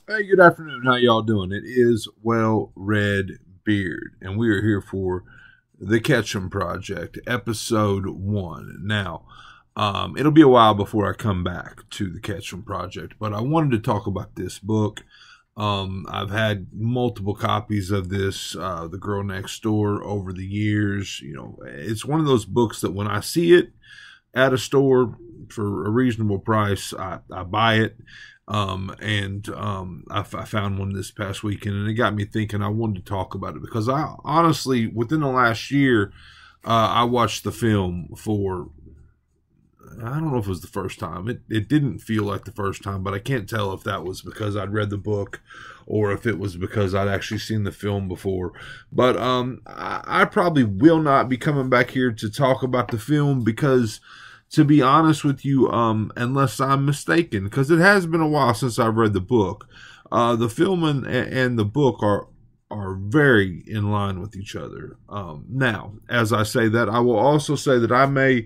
Hey, good afternoon. How y'all doing? It is Well Red Beard, and we are here for the Ketchum Project, episode 1. Now, it'll be a while before I come back to the Ketchum Project, but I wanted to talk about this book. I've had multiple copies of this, The Girl Next Door, over the years. You know, it's one of those books that when I see it at a store for a reasonable price, I buy it. I found one this past weekend, and it got me thinking. I wanted to talk about it because I honestly, within the last year, I watched the film for, I don't know if it was the first time. It didn't feel like the first time, but I can't tell if that was because I'd read the book or if it was because I'd actually seen the film before. But I probably will not be coming back here to talk about the film because, to be honest with you, unless I'm mistaken, because it has been a while since I've read the book, the film and the book are very in line with each other. Now, as I say that, I will also say that I may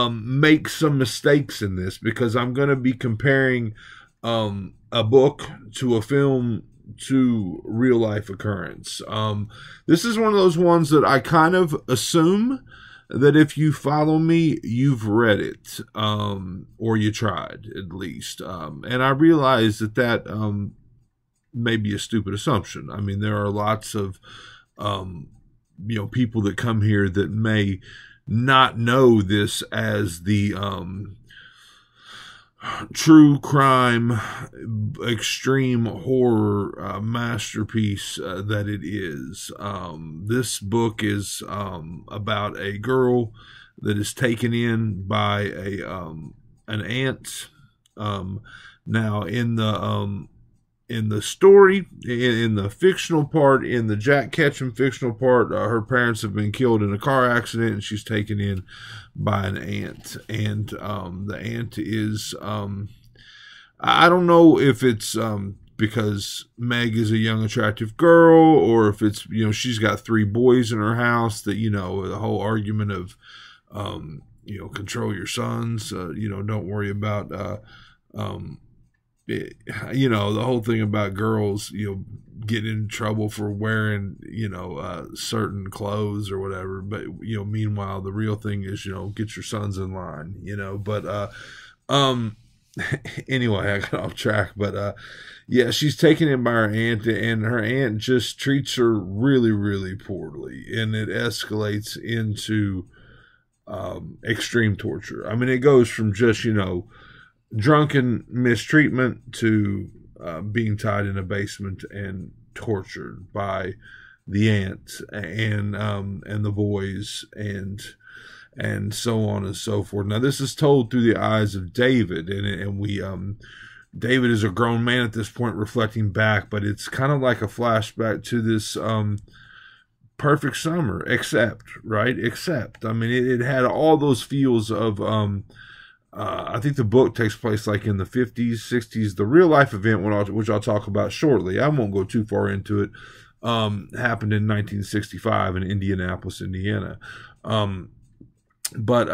make some mistakes in this because I'm going to be comparing a book to a film to real life occurrence. This is one of those ones that I kind of assume that if you follow me, you've read it, or you tried at least. And I realize that may be a stupid assumption. I mean, there are lots of people that come here that may not know this as the true crime, extreme horror masterpiece that it is. This book is about a girl that is taken in by an aunt. Now, in the story, in the fictional part, in the Jack Ketchum fictional part, her parents have been killed in a car accident, and she's taken in by an aunt. And the aunt is, I don't know if it's because Meg is a young, attractive girl, or if it's, she's got 3 boys in her house that, the whole argument of, control your sons, don't worry about, the whole thing about girls, getting in trouble for wearing, certain clothes or whatever. But, meanwhile, the real thing is, get your sons in line, but, anyway, I got off track, but, yeah, she's taken in by her aunt, and her aunt just treats her really, really poorly, and it escalates into, extreme torture. I mean, it goes from just, drunken mistreatment to being tied in a basement and tortured by the aunt and the boys and so on and so forth. Now, this is told through the eyes of David, and we David is a grown man at this point, reflecting back, but it's kind of like a flashback to this perfect summer, except, I mean, it had all those feels of I think the book takes place like in the 50s, 60s. The real life event, which I'll talk about shortly, I won't go too far into it, happened in 1965 in Indianapolis, Indiana. But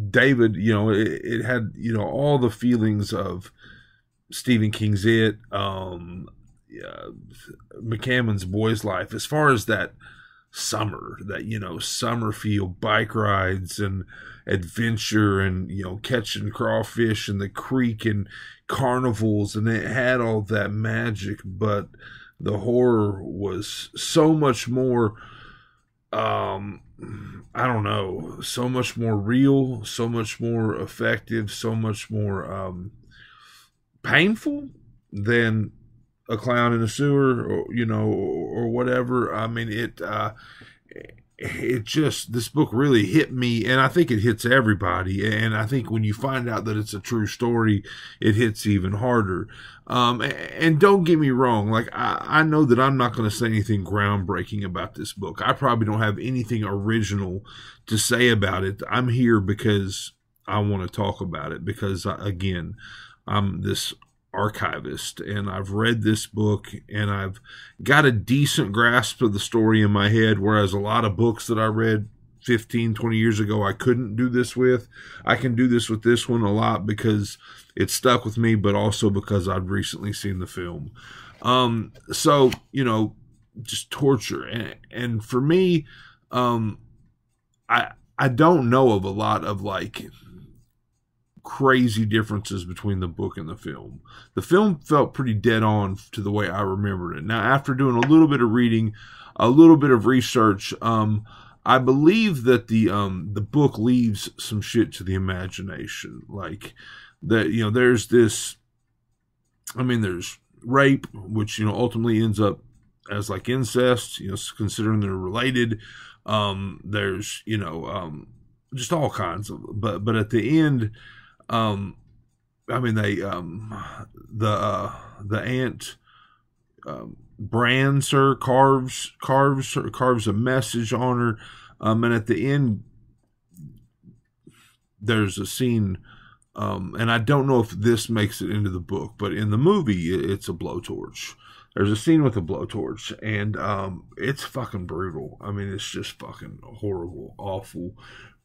David, it had, all the feelings of Stephen King's It, McCammon's Boy's Life, as far as that summer, that, summer feel, bike rides and adventure and, catching crawfish in the creek and carnivals, and it had all that magic, but the horror was so much more, I don't know, so much more real, so much more effective, so much more painful than a clown in a sewer, or or whatever. I mean, it just, this book really hit me, and I think it hits everybody. And I think when you find out that it's a true story, it hits even harder. And don't get me wrong, like I know that I'm not going to say anything groundbreaking about this book. I probably don't have anything original to say about it. I'm here because I want to talk about it, because again, I'm this archivist, and I've read this book, and I've got a decent grasp of the story in my head, whereas a lot of books that I read 15, 20 years ago I couldn't do this with. I can do this with this one a lot because it stuck with me, but also because I'd recently seen the film. So, just torture. And for me, I don't know of a lot of like crazy differences between the book and the film. The film felt pretty dead on to the way I remembered it. Now, after doing a little bit of reading, a little bit of research, I believe that the book leaves some shit to the imagination. Like that, there's this. I mean, there's rape, which ultimately ends up as like incest. Considering they're related. There's just all kinds of. But at the end. I mean, they the aunt brands her, carves a message on her, and at the end there's a scene, and I don't know if this makes it into the book, but in the movie it's a blowtorch. There's a scene with a blowtorch, and it's fucking brutal. I mean, it's just fucking horrible, awful,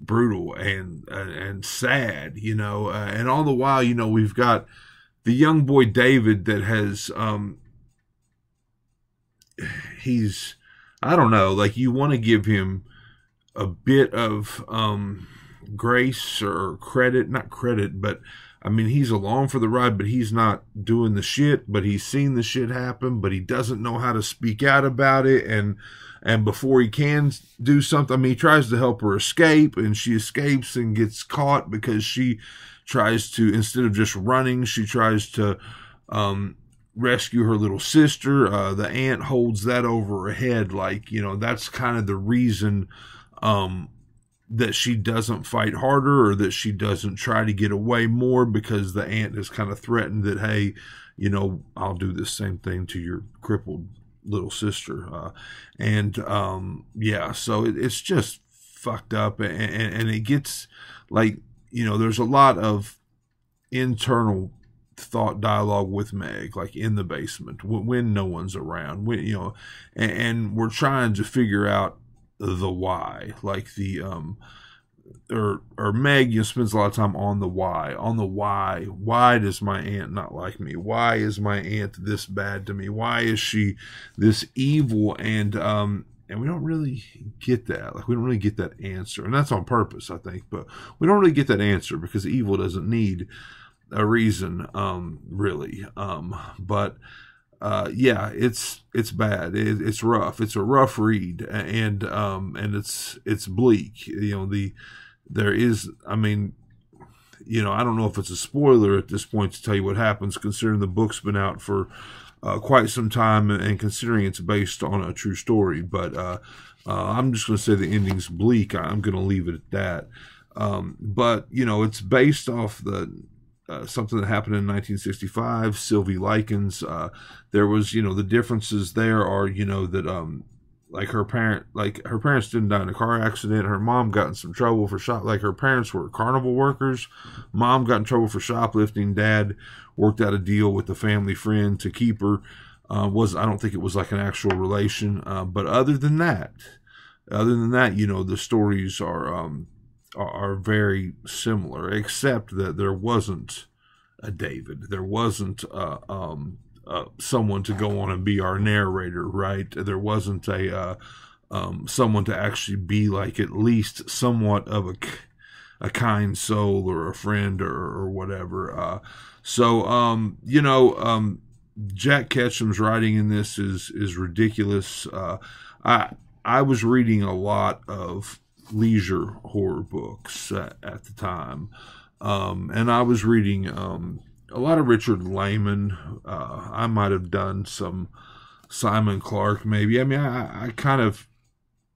brutal, and sad, and all the while, we've got the young boy David that has, he's, I don't know, like you want to give him a bit of grace or credit, not credit, but I mean, he's along for the ride, but he's not doing the shit, but he's seen the shit happen, but he doesn't know how to speak out about it. And before he can do something, I mean, he tries to help her escape, and she escapes and gets caught because she tries to, instead of just running, she tries to rescue her little sister. The aunt holds that over her head. Like, that's kind of the reason that she doesn't fight harder, or that she doesn't try to get away more, because the aunt has kind of threatened that, hey, I'll do this same thing to your crippled little sister. So it's just fucked up, and it gets like, there's a lot of internal thought dialogue with Meg, like in the basement when no one's around, and we're trying to figure out the why, like the or Meg spends a lot of time on the why does my aunt not like me, why is my aunt this bad to me, why is she this evil, and we don't really get that, like we don't really get that answer, and that's on purpose, I think, but we don't really get that answer because evil doesn't need a reason, really, but it's bad. It's rough. It's a rough read, and it's bleak. There is. I mean, I don't know if it's a spoiler at this point to tell you what happens, considering the book's been out for quite some time, and considering it's based on a true story. But I'm just going to say the ending's bleak. I'm going to leave it at that. But it's based off the. Something that happened in 1965, Sylvie Likens. There was, the differences there are, that, her parents didn't die in a car accident. Her mom got in some trouble for her parents were carnival workers. Mom got in trouble for shoplifting. Dad worked out a deal with a family friend to keep her. I don't think it was like an actual relation. But other than that, the stories are very similar, except that there wasn't a David. There wasn't someone to go on and be our narrator, right? There wasn't a someone to actually be like at least somewhat of a kind soul or a friend or whatever. Jack Ketchum's writing in this is ridiculous. I was reading a lot of leisure horror books at the time, and I was reading a lot of Richard Lehman. I might have done some Simon Clark, maybe. I mean, I kind of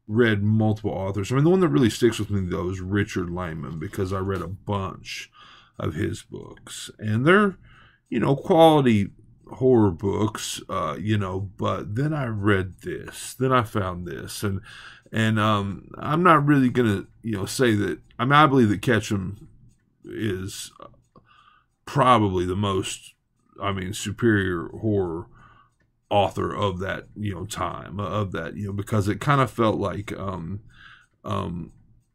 read multiple authors. I mean, the one that really sticks with me though is Richard Lehman, because I read a bunch of his books, and they're quality horror books, but then I read this, then I found this, and I'm not really gonna say that. I mean, I believe that Ketchum is probably the most, superior horror author of that time, of that, because it kind of felt like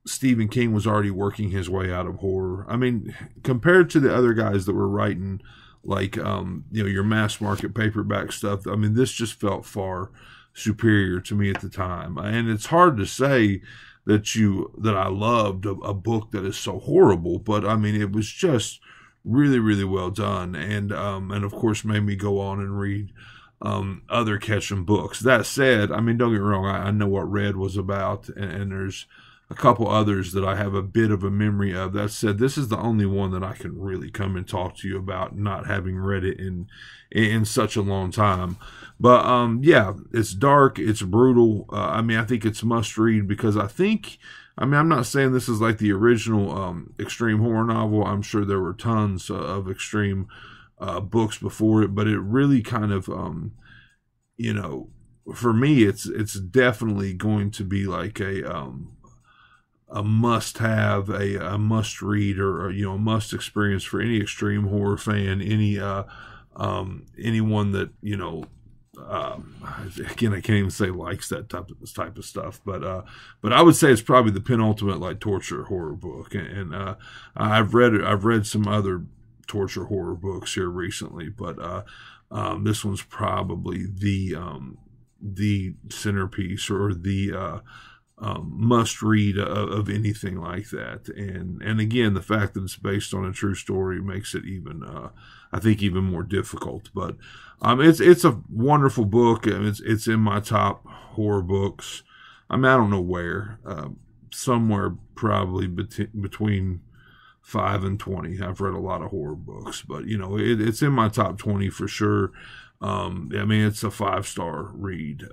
Stephen King was already working his way out of horror. I mean, compared to the other guys that were writing like your mass market paperback stuff, I mean, this just felt far superior to me at the time. And it's hard to say that I loved a book that is so horrible, but I mean, it was just really, really well done, and of course made me go on and read other Ketchum books. That said, I mean, don't get me wrong, I know what Red was about, and there's a couple others that I have a bit of a memory of. That said, this is the only one that I can really come and talk to you about, not having read it in such a long time. But yeah, it's dark, it's brutal. I mean, I think it's must read because I'm not saying this is like the original extreme horror novel. I'm sure there were tons of extreme books before it, but it really kind of for me, it's definitely going to be like a must-have, a must-read, or a must-experience for any extreme horror fan, anyone that again, I can't even say likes that type of stuff, but I would say it's probably the penultimate like torture horror book, and I've read some other torture horror books here recently, but this one's probably the centerpiece or the must read of anything like that. And again, the fact that it's based on a true story makes it even I think even more difficult. But it's a wonderful book. It's in my top horror books. I mean, I don't know where, somewhere probably between 5 and 20. I've read a lot of horror books, but it's in my top 20 for sure. I mean, it's a 5-star read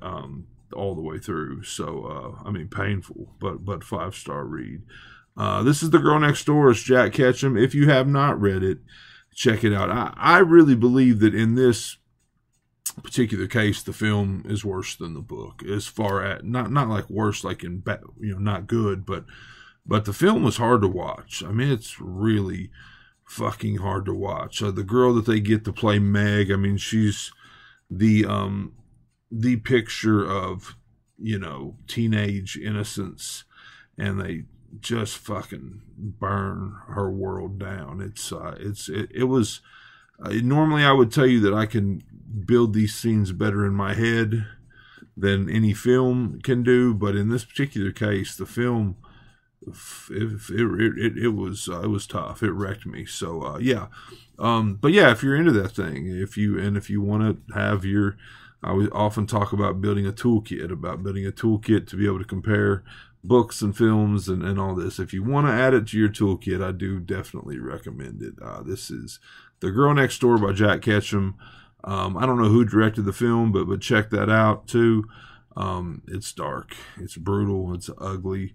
all the way through. So I mean, painful, but 5-star read. This is The Girl Next Door. It's Jack Ketchum. If you have not read it, check it out. I really believe that in this particular case, the film is worse than the book, as far as not like worse, like in not good, but the film was hard to watch. I mean, it's really fucking hard to watch. The girl that they get to play Meg, I mean, she's the picture of teenage innocence, and they just fucking burn her world down. It was normally I would tell you that I can build these scenes better in my head than any film can do, but in this particular case, the film it was tough. It wrecked me. So yeah, but yeah, if you're into that thing, if you want to have I would often talk about building a toolkit to be able to compare books and films and all this. If you want to add it to your toolkit, I do definitely recommend it. This is The Girl Next Door by Jack Ketchum. I don't know who directed the film, but check that out too. It's dark, it's brutal, it's ugly,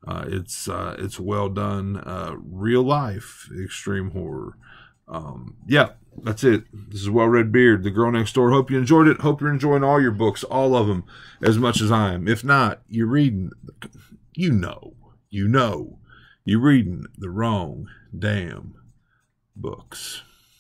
it's well done. Real life extreme horror. Yeah, that's it. This is Well Red Beard, The Girl Next Door. Hope you enjoyed it. Hope you're enjoying all your books, all of them, as much as I am. If not, you're reading, you're reading the wrong damn books.